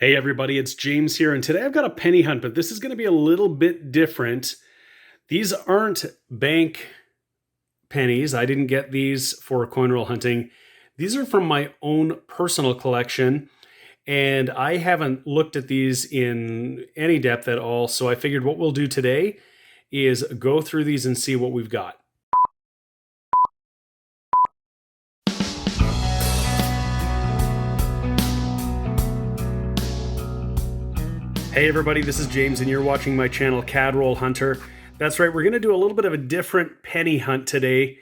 Hey everybody, it's James here, and today I've got a penny hunt, but this is going to be a little bit different. These aren't bank pennies. I didn't get these for coin roll hunting. These are from my own personal collection, and I haven't looked at these in any depth at all, so I figured what we'll do today is go through these and see what we've got. Hey everybody, this is James and you're watching my channel CAD Roll Hunter. That's right, we're going to do a little bit of a different penny hunt today.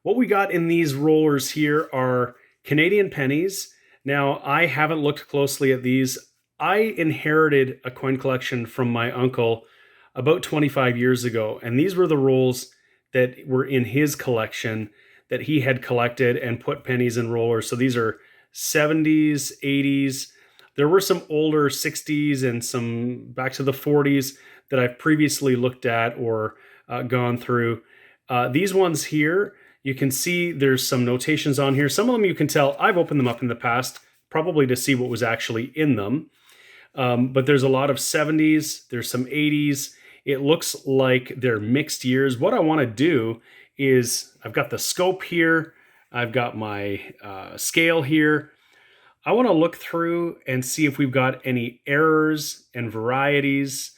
What we got in these rollers here are Canadian pennies. Now, I haven't looked closely at these. I inherited a coin collection from my uncle about 25 years ago, and these were the rolls that were in his collection that he had collected and put pennies in rollers. So these are 70s, 80s. There were some older 60s and some back to the 40s that I've previously looked at or gone through. These ones here, you can see there's some notations on here. Some of them you can tell I've opened them up in the past, probably to see what was actually in them. But there's a lot of 70s, there's some 80s. It looks like they're mixed years. What I want to do is I've got the scope here, I've got my scale here. I want to look through and see if we've got any errors and varieties,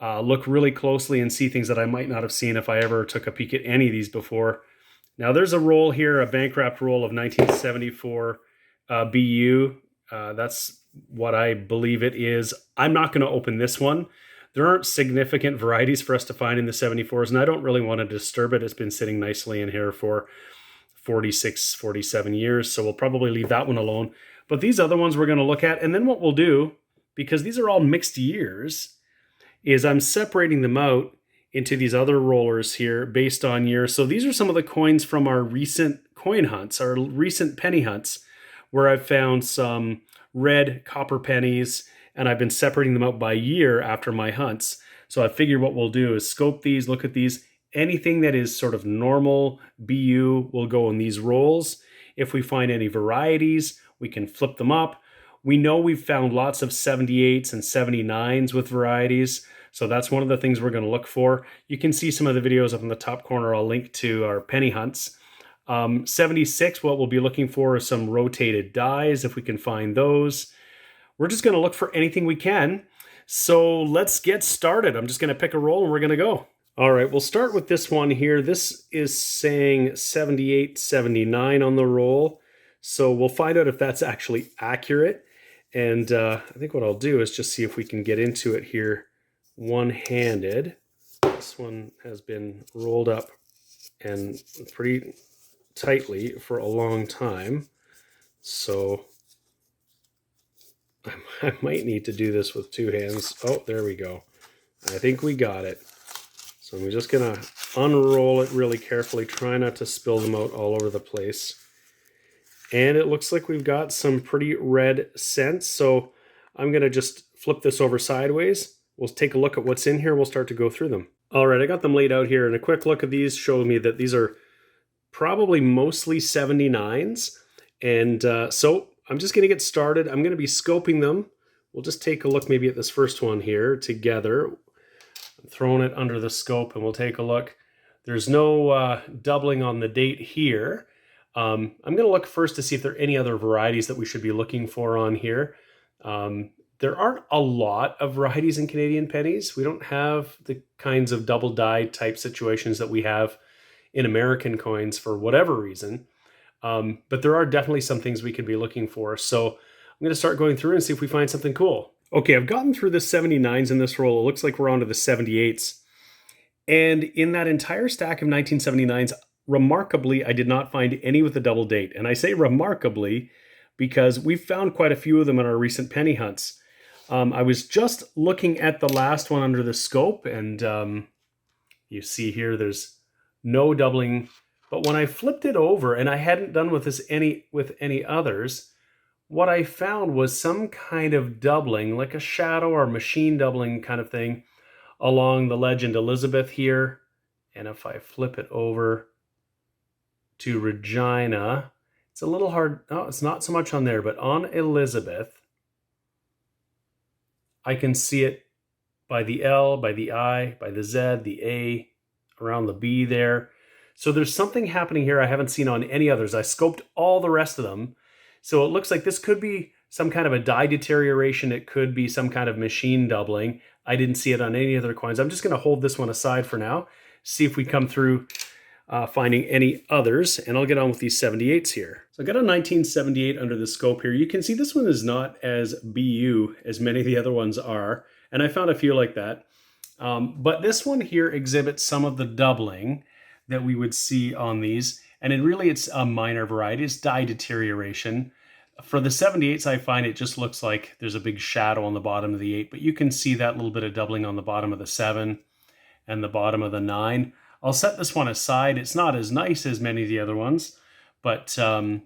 look really closely and see things that I might not have seen if I ever took a peek at any of these before. Now there's a roll here, a bank wrapped roll of 1974 BU. That's what I believe it is. I'm not going to open this one. There aren't significant varieties for us to find in the 74s, and I don't really want to disturb it. It's been sitting nicely in here for 46, 47 years, so we'll probably leave that one alone. But these other ones we're going to look at, and then what we'll do, because these are all mixed years, is I'm separating them out into these other rollers here based on year. So these are some of the coins from our recent coin hunts, our recent penny hunts, where I've found some red copper pennies, and I've been separating them out by year after my hunts. So I figured what we'll do is scope these, look at these. Anything that is sort of normal BU will go in these rolls. If we find any varieties, we can flip them up. We know we've found lots of 78s and 79s with varieties, so that's one of the things we're going to look for. You can see some of the videos up in the top corner. I'll link to our penny hunts. 76, what we'll be looking for is some rotated dies, if we can find those. We're just going to look for anything we can. So let's get started. I'm just going to pick a roll and we're going to go. All right, we'll start with this one here. This is saying 78, 79 on the roll. So we'll find out if that's actually accurate. And I think what I'll do is just see if we can get into it here one-handed. This one has been rolled up and pretty tightly for a long time. So I might need to do this with two hands. Oh, there we go. I think we got it. So I'm just going to unroll it really carefully, try not to spill them out all over the place. And it looks like we've got some pretty red scents. So I'm going to just flip this over sideways. We'll take a look at what's in here. We'll start to go through them. All right, I got them laid out here. And a quick look at these showed me that these are probably mostly 79s. And so I'm just going to get started. I'm going to be scoping them. We'll just take a look maybe at this first one here together. I'm throwing it under the scope and we'll take a look. There's no doubling on the date here. I'm going to look first to see if there are any other varieties that we should be looking for on here. There aren't a lot of varieties in Canadian pennies. We don't have the kinds of double die type situations that we have in American coins for whatever reason. But there are definitely some things we could be looking for. So I'm going to start going through and see if we find something cool. Okay, I've gotten through the 79s in this roll. It looks like we're on to the 78s. And in that entire stack of 1979s, remarkably, I did not find any with a double date. And I say remarkably because we've found quite a few of them in our recent penny hunts. I was just looking at the last one under the scope, and you see here there's no doubling. But when I flipped it over, and I hadn't done with any others, what I found was some kind of doubling, like a shadow or machine doubling kind of thing, along the legend Elizabeth here. And if I flip it over to Regina, it's a little hard. Oh, it's not so much on there, but on Elizabeth, I can see it by the L, by the I, by the Z, the A, around the B there. So there's something happening here I haven't seen on any others. I scoped all the rest of them. So it looks like this could be some kind of a die deterioration. It could be some kind of machine doubling. I didn't see it on any other coins. I'm just going to hold this one aside for now, see if we come through finding any others, and I'll get on with these 78s here. So I got a 1978 under the scope here. You can see this one is not as BU as many of the other ones are, and I found a few like that. But this one here exhibits some of the doubling that we would see on these, and it's a minor variety. It's die deterioration. For the 78s, I find it just looks like there's a big shadow on the bottom of the 8, but you can see that little bit of doubling on the bottom of the 7 and the bottom of the 9. I'll set this one aside. It's not as nice as many of the other ones, but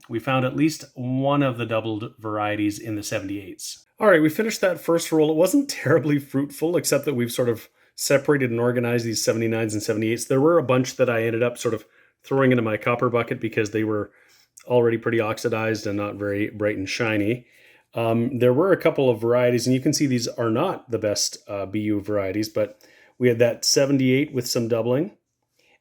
we found at least one of the doubled varieties in the 78s. All right, we finished that first roll. It wasn't terribly fruitful, except that we've sort of separated and organized these 79s and 78s. There were a bunch that I ended up sort of throwing into my copper bucket because they were already pretty oxidized and not very bright and shiny. There were a couple of varieties, and you can see these are not the best BU varieties, but we had that 78 with some doubling,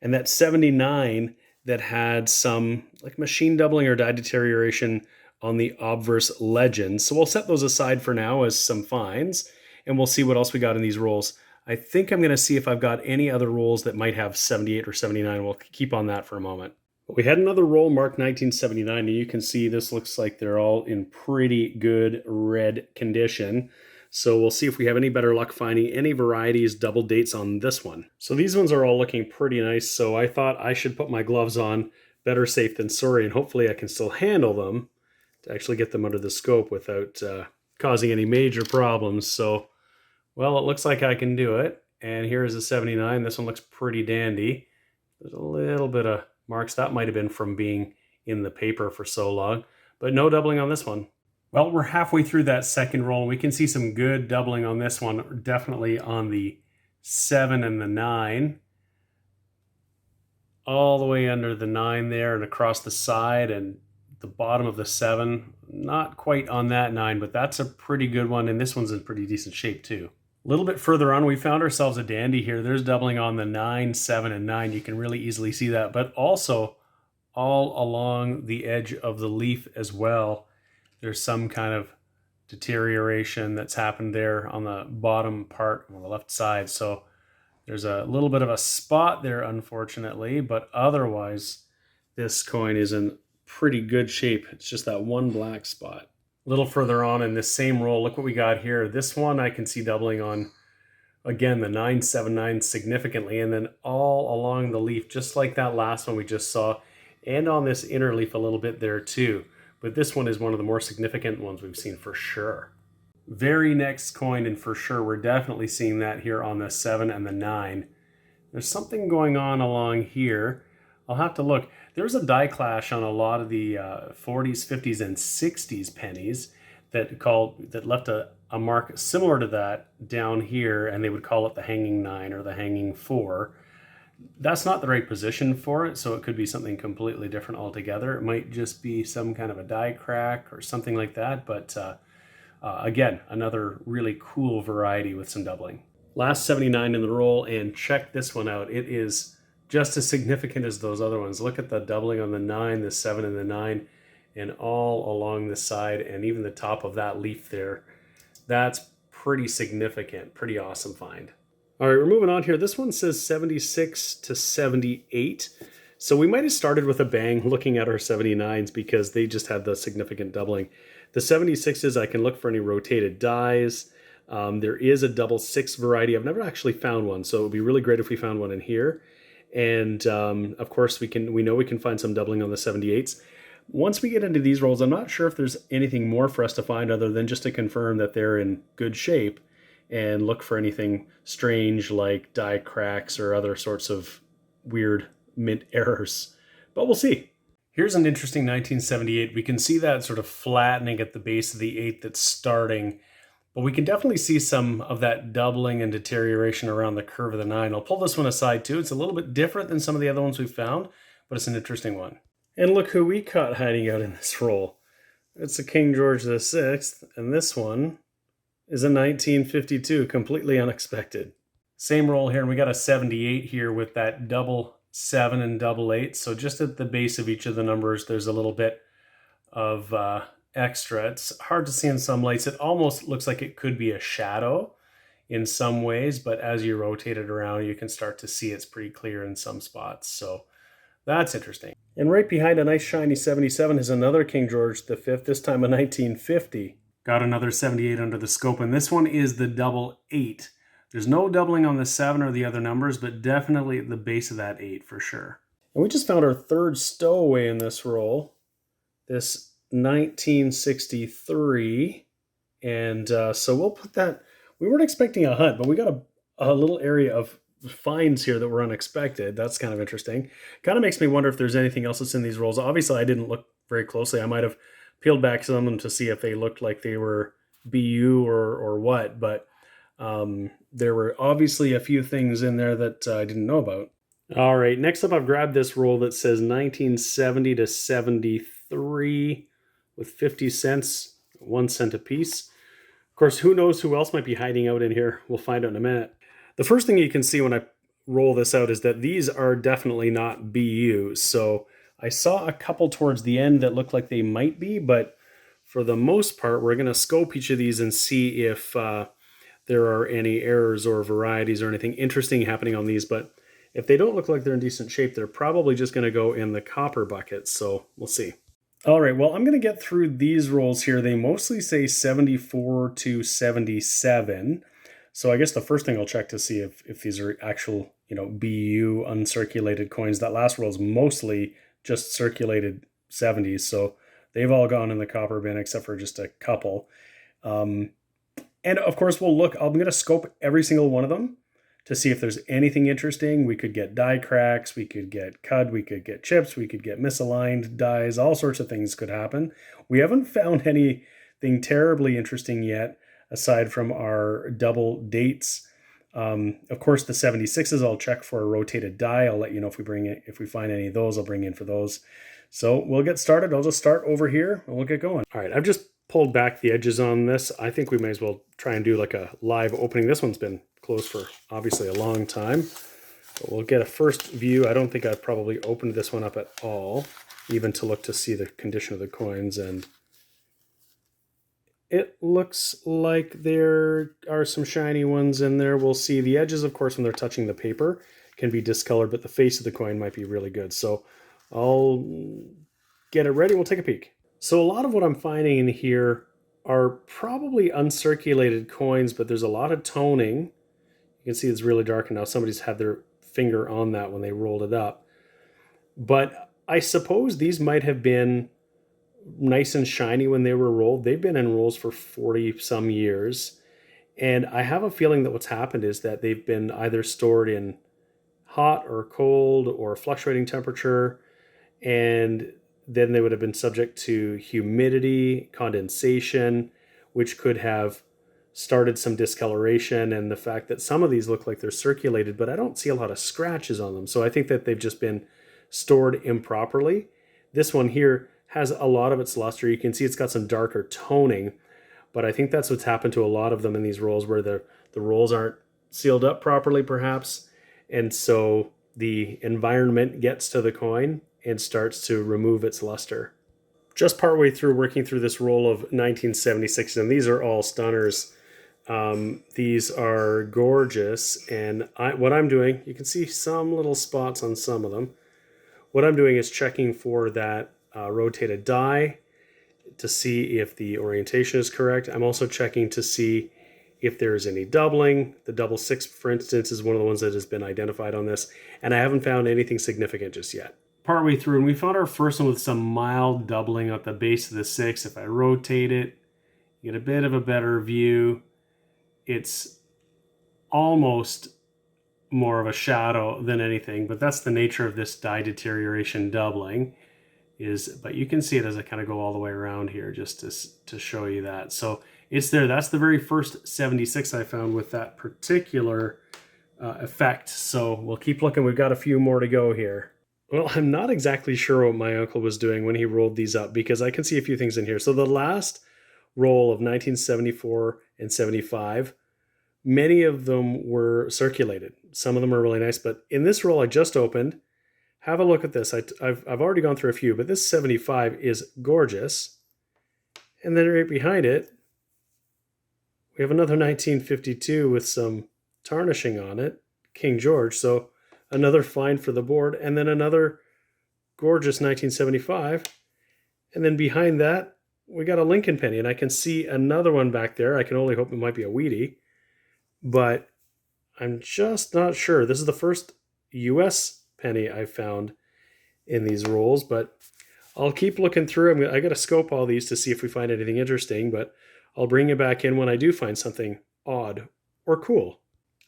and that 79 that had some like machine doubling or die deterioration on the obverse legend. So we'll set those aside for now as some finds, and we'll see what else we got in these rolls. I think I'm going to see if I've got any other rolls that might have 78 or 79. We'll keep on that for a moment. We had another roll marked 1979, and you can see this looks like they're all in pretty good red condition. So we'll see if we have any better luck finding any varieties double dates on this one. So these ones are all looking pretty nice, so I thought I should put my gloves on. Better safe than sorry, and hopefully I can still handle them to actually get them under the scope without causing any major problems. So, well, it looks like I can do it. And here's a 79. This one looks pretty dandy. There's a little bit of marks. That might have been from being in the paper for so long, but no doubling on this one. Well, we're halfway through that second roll, and we can see some good doubling on this one, definitely on the 7 and the 9. All the way under the 9 there and across the side and the bottom of the 7. Not quite on that 9, but that's a pretty good one, and this one's in pretty decent shape too. A little bit further on, we found ourselves a dandy here. There's doubling on the 9, 7, and 9. You can really easily see that, but also all along the edge of the leaf as well. There's some kind of deterioration that's happened there on the bottom part on the left side. So there's a little bit of a spot there, unfortunately, but otherwise this coin is in pretty good shape. It's just that one black spot. A little further on in this same roll, look what we got here. This one I can see doubling on, again, the 979 significantly, and then all along the leaf, just like that last one we just saw, and on this inner leaf a little bit there too. But this one is one of the more significant ones we've seen for sure. Very next coin, and for sure we're definitely seeing that here on the 7 and the 9. There's something going on along here. I'll have to look. There's a die clash on a lot of the 40s, 50s, and 60s pennies that left a mark similar to that down here, and they would call it the hanging 9 or the hanging 4. That's not the right position for it, so it could be something completely different altogether. It might just be some kind of a die crack or something like that, but again, another really cool variety with some doubling. Last 79 in the roll, and check this one out. It is just as significant as those other ones. Look at the doubling on the 9, the 7, and the 9, and all along the side, and even the top of that leaf there. That's pretty significant, pretty awesome find. All right, we're moving on here. This one says 76 to 78. So we might have started with a bang looking at our 79s because they just had the significant doubling. The 76s, I can look for any rotated dies. There is a double 6 variety. I've never actually found one, so it would be really great if we found one in here. And of course, we know we can find some doubling on the 78s. Once we get into these rolls, I'm not sure if there's anything more for us to find other than just to confirm that they're in good shape and look for anything strange like die cracks or other sorts of weird mint errors. But we'll see. Here's an interesting 1978. We can see that sort of flattening at the base of the 8 that's starting, but we can definitely see some of that doubling and deterioration around the curve of the 9. I'll pull this one aside too. It's a little bit different than some of the other ones we've found, but it's an interesting one. And look who we caught hiding out in this roll. It's a King George VI, and this one is a 1952, completely unexpected. Same roll here, and we got a 78 here with that double 7 and double 8. So just at the base of each of the numbers, there's a little bit of extra. It's hard to see in some lights. It almost looks like it could be a shadow in some ways, but as you rotate it around, you can start to see it's pretty clear in some spots. So that's interesting. And right behind a nice shiny 77 is another King George V, this time a 1950. Got another 78 under the scope, and this one is the double 8. There's no doubling on the 7 or the other numbers, but definitely at the base of that 8 for sure. And we just found our third stowaway in this roll, this 1963. And so we'll put that, we weren't expecting a hunt, but we got a little area of finds here that were unexpected. That's kind of interesting. Kind of makes me wonder if there's anything else that's in these rolls. Obviously, I didn't look very closely. I might have peeled back some of them to see if they looked like they were BU or what, but there were obviously a few things in there that I didn't know about. All right, next up I've grabbed this roll that says 1970 to 73 with 50 cents, 1 cent a piece. Of course, who knows who else might be hiding out in here? We'll find out in a minute. The first thing you can see when I roll this out is that these are definitely not BUs. So I saw a couple towards the end that looked like they might be, but for the most part, we're going to scope each of these and see if there are any errors or varieties or anything interesting happening on these. But if they don't look like they're in decent shape, they're probably just going to go in the copper bucket. So we'll see. All right, well, I'm going to get through these rolls here. They mostly say 74 to 77. So I guess the first thing I'll check to see if these are actual, BU uncirculated coins. That last roll is mostly just circulated 70s. So they've all gone in the copper bin except for just a couple. And of course, we'll look. I'm going to scope every single one of them to see if there's anything interesting. We could get die cracks, we could get cud, we could get chips, we could get misaligned dies, all sorts of things could happen. We haven't found anything terribly interesting yet, aside from our double dates. Of course, the 76s I'll check for a rotated die. I'll let you know if we find any of those, I'll bring in for those. So we'll get started. I'll just start over here and we'll get going. All right, I've just pulled back the edges on this. I think we may as well try and do like a live opening. This one's been closed for obviously a long time, but we'll get a first view. I don't think I've probably opened this one up at all, even to look to see the condition of the coins, and it looks like there are some shiny ones in there. We'll see. The edges, of course, when they're touching the paper can be discolored, but the face of the coin might be really good. So I'll get it ready. We'll take a peek. So a lot of what I'm finding in here are probably uncirculated coins, but there's a lot of toning. You can see it's really dark, and now somebody's had their finger on that when they rolled it up. But I suppose these might have been nice and shiny when they were rolled. They've been in rolls for 40 some years. And I have a feeling that what's happened is that they've been either stored in hot or cold or fluctuating temperature, and then they would have been subject to humidity, condensation, which could have started some discoloration, and the fact that some of these look like they're circulated, but I don't see a lot of scratches on them. So I think that they've just been stored improperly. This one here has a lot of its luster. You can see it's got some darker toning, but I think that's what's happened to a lot of them in these rolls, where the rolls aren't sealed up properly perhaps, and so the environment gets to the coin and starts to remove its luster. Just partway through working through this roll of 1976, and these are all stunners. These are gorgeous, and what I'm doing, you can see some little spots on some of them. What I'm doing is checking for that rotated die to see if the orientation is correct. I'm also checking to see if there is any doubling. The double 6, for instance, is one of the ones that has been identified on this, and I haven't found anything significant just yet. Partway through, and we found our first one with some mild doubling at the base of the 6. If I rotate it, you get a bit of a better view. It's almost more of a shadow than anything, but that's the nature of this die deterioration doubling. But you can see it as I kind of go all the way around here just to show you that. So it's there. That's the very first 76 I found with that particular effect. So we'll keep looking. We've got a few more to go here. Well, I'm not exactly sure what my uncle was doing when he rolled these up, because I can see a few things in here. So the last roll of 1974 and 75. Many of them were circulated. Some of them are really nice, but in this roll I just opened, have a look at this. I've already gone through a few, but this 75 is gorgeous. And then right behind it, we have another 1952 with some tarnishing on it, King George. So another find for the board, and then another gorgeous 1975. And then behind that, we got a Lincoln penny, and I can see another one back there. I can only hope it might be a Wheatie, but I'm just not sure. This is the first US penny I've found in these rolls, but I'll keep looking through. I got to scope all these to see if we find anything interesting, but I'll bring it back in when I do find something odd or cool.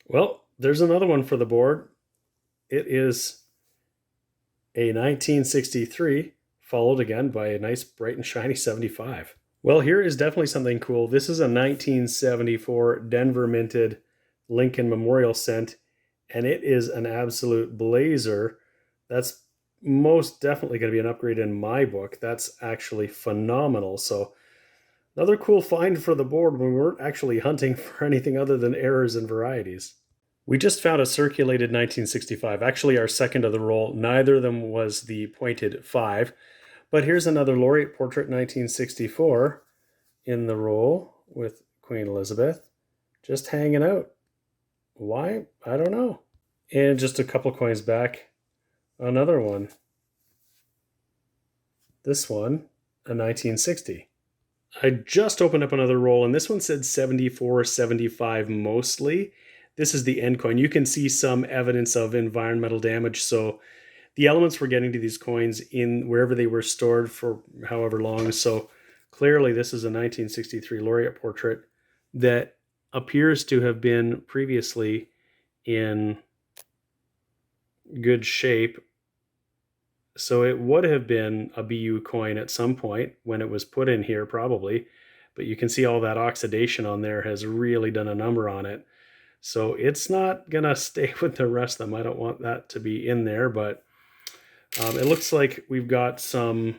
Well, there's another one for the board. It is a 1963, followed again by a nice bright and shiny 75. Well, here is definitely something cool. This is a 1974 Denver minted Lincoln Memorial cent, and it is an absolute blazer. That's most definitely going to be an upgrade in my book. That's actually phenomenal. So another cool find for the board when we weren't actually hunting for anything other than errors and varieties. We just found a circulated 1965, actually our second of the roll. Neither of them was the pointed 5. But here's another laureate portrait 1964 in the roll with Queen Elizabeth just hanging out. Why? I don't know. And just a couple coins back, another one. This one, a 1960. I just opened up another roll, and this one said 74, 75 mostly. This is the end coin. You can see some evidence of environmental damage. So the elements were getting to these coins in wherever they were stored for however long. So clearly this is a 1963 laureate portrait that appears to have been previously in good shape. So it would have been a BU coin at some point when it was put in here probably. But you can see all that oxidation on there has really done a number on it. So it's not going to stay with the rest of them. I don't want that to be in there, but it looks like we've got some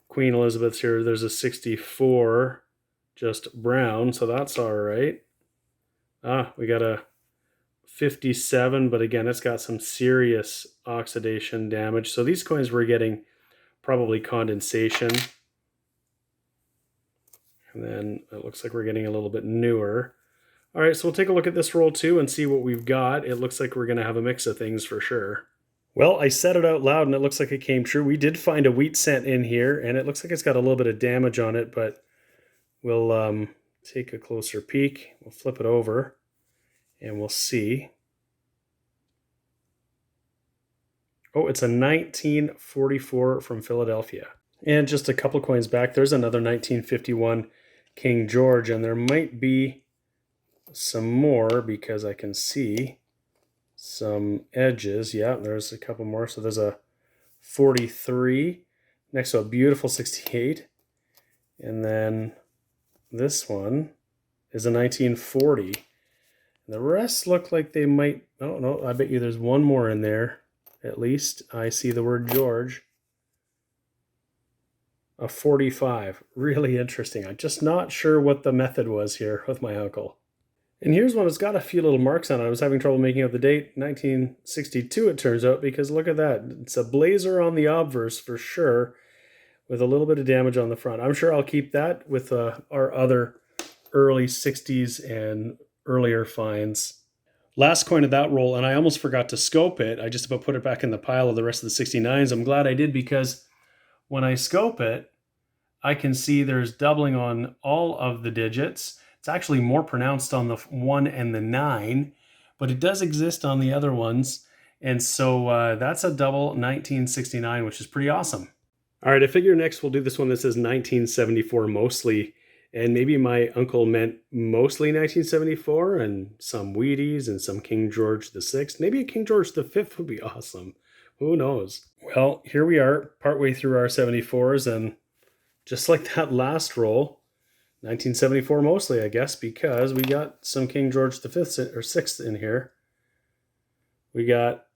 Queen Elizabeths here. There's a 64, just brown, so that's all right. We got a 57, but again, it's got some serious oxidation damage. So these coins were getting probably condensation. And then it looks like we're getting a little bit newer. All right, so we'll take a look at this roll too and see what we've got. It looks like we're going to have a mix of things for sure. Well, I said it out loud and it looks like it came true. We did find a wheat cent in here, and it looks like it's got a little bit of damage on it, but we'll take a closer peek. We'll flip it over and we'll see. Oh, it's a 1944 from Philadelphia. And just a couple coins back, there's another 1951 King George, and there might be some more because I can see some edges. Yeah, there's a couple more. So there's a 43 next to a beautiful 68. And then this one is a 1940. And the rest look like they might, oh no, I bet you there's one more in there. At least I see the word George. A 45. Really interesting. I'm just not sure what the method was here with my uncle. And here's one that's got a few little marks on it. I was having trouble making out the date. 1962 it turns out, because look at that. It's a blazer on the obverse for sure, with a little bit of damage on the front. I'm sure I'll keep that with our other early 60s and earlier finds. Last coin of that roll, and I almost forgot to scope it. I just about put it back in the pile of the rest of the 69s. I'm glad I did, because when I scope it, I can see there's doubling on all of the digits. It's actually more pronounced on the 1 and the 9, but it does exist on the other ones. And so that's a double 1969, which is pretty awesome. All right, I figure next we'll do this one that says 1974 mostly. And maybe my uncle meant mostly 1974 and some Wheaties and some King George VI. Maybe a King George V would be awesome. Who knows? Well, here we are partway through our 74s, and just like that last roll, 1974 mostly, I guess, because we got some King George V or VI in here. We got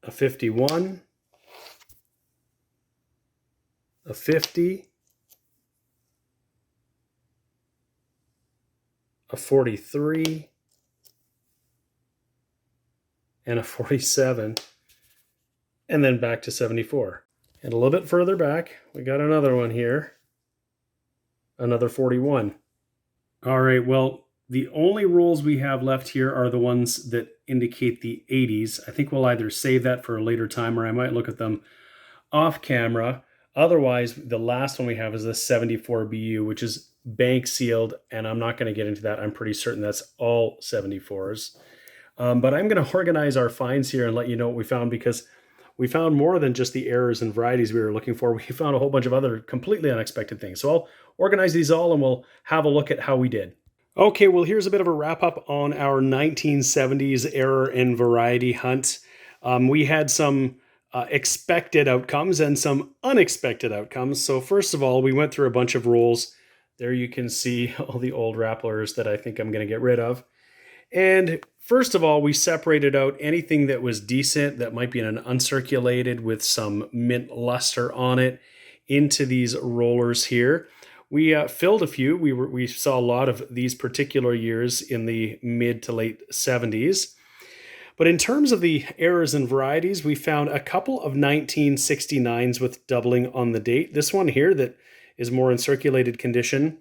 a 51, a 50, a 43, and a 47, and then back to 74. And a little bit further back, we got another one here, another 41. All right, well, the only rules we have left here are the ones that indicate the 80s. I think we'll either save that for a later time or I might look at them off camera. Otherwise, the last one we have is the 74 BU, which is bank sealed, and I'm not going to get into that. I'm pretty certain that's all 74s. But I'm going to organize our finds here and let you know what we found, because we found more than just the errors and varieties we were looking for. We found a whole bunch of other completely unexpected things. So I'll organize these all and we'll have a look at how we did. Okay, well, here's a bit of a wrap up on our 1970s error and variety hunt. We had some expected outcomes and some unexpected outcomes. So first of all, we went through a bunch of rolls. There you can see all the old Rapplers that I think I'm going to get rid of. And first of all, we separated out anything that was decent, that might be an uncirculated with some mint luster on it, into these rollers here. We filled a few. We saw a lot of these particular years in the mid to late 70s. But in terms of the errors and varieties, we found a couple of 1969s with doubling on the date. This one here that is more in circulated condition.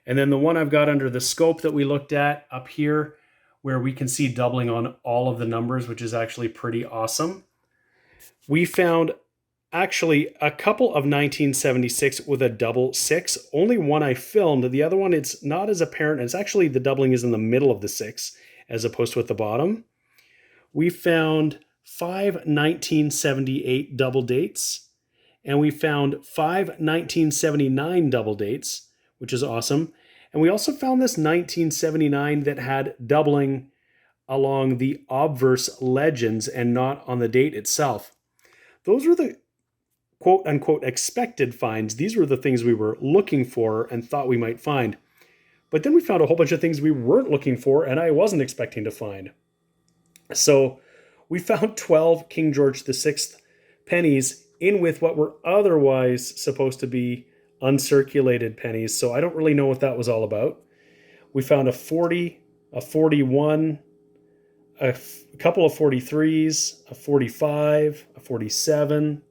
And then the one I've got under the scope that we looked at up here, where we can see doubling on all of the numbers, which is actually pretty awesome. We found actually a couple of 1976 with a double 6. Only one I filmed. The other one, it's not as apparent. It's actually the doubling is in the middle of the 6 as opposed to at the bottom. We found 5 1978 double dates, and we found 5 1979 double dates, which is awesome. And we also found this 1979 that had doubling along the obverse legends and not on the date itself. Those were the quote unquote expected finds. These were the things we were looking for and thought we might find. But then we found a whole bunch of things we weren't looking for and I wasn't expecting to find. So we found 12 King George VI pennies in with what were otherwise supposed to be uncirculated pennies. So I don't really know what that was all about. We found a 40, a 41, a couple of 43s, a 45, a 47,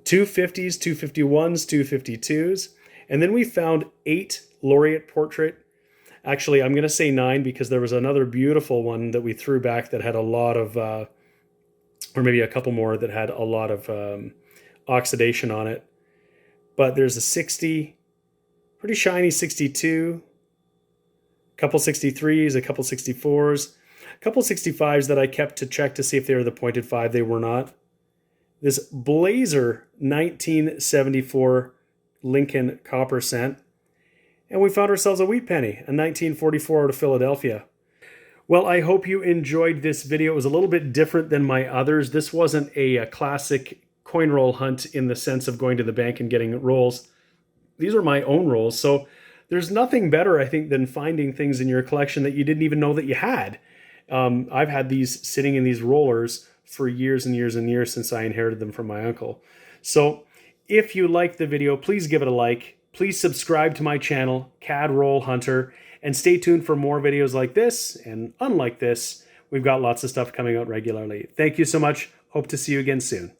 two 50s, two 51s, two 52s. And then we found 8 laureate portrait. Actually, I'm going to say 9 because there was another beautiful one that we threw back that had a lot of, or maybe a couple more that had a lot of oxidation on it. But there's a 60, pretty shiny 62, a couple 63s, a couple 64s, a couple 65s that I kept to check to see if they were the pointed 5. They were not. This Blazer 1974 Lincoln copper cent. And we found ourselves a wheat penny, a 1944 out of Philadelphia. Well, I hope you enjoyed this video. It was a little bit different than my others. This wasn't a classic coin roll hunt in the sense of going to the bank and getting rolls. These are my own rolls. So there's nothing better, I think, than finding things in your collection that you didn't even know that you had. I've had these sitting in these rollers for years and years and years since I inherited them from my uncle. So if you liked the video, please give it a like. Please subscribe to my channel, CAD Roll Hunter, and stay tuned for more videos like this and unlike this. We've got lots of stuff coming out regularly. Thank you so much. Hope to see you again soon.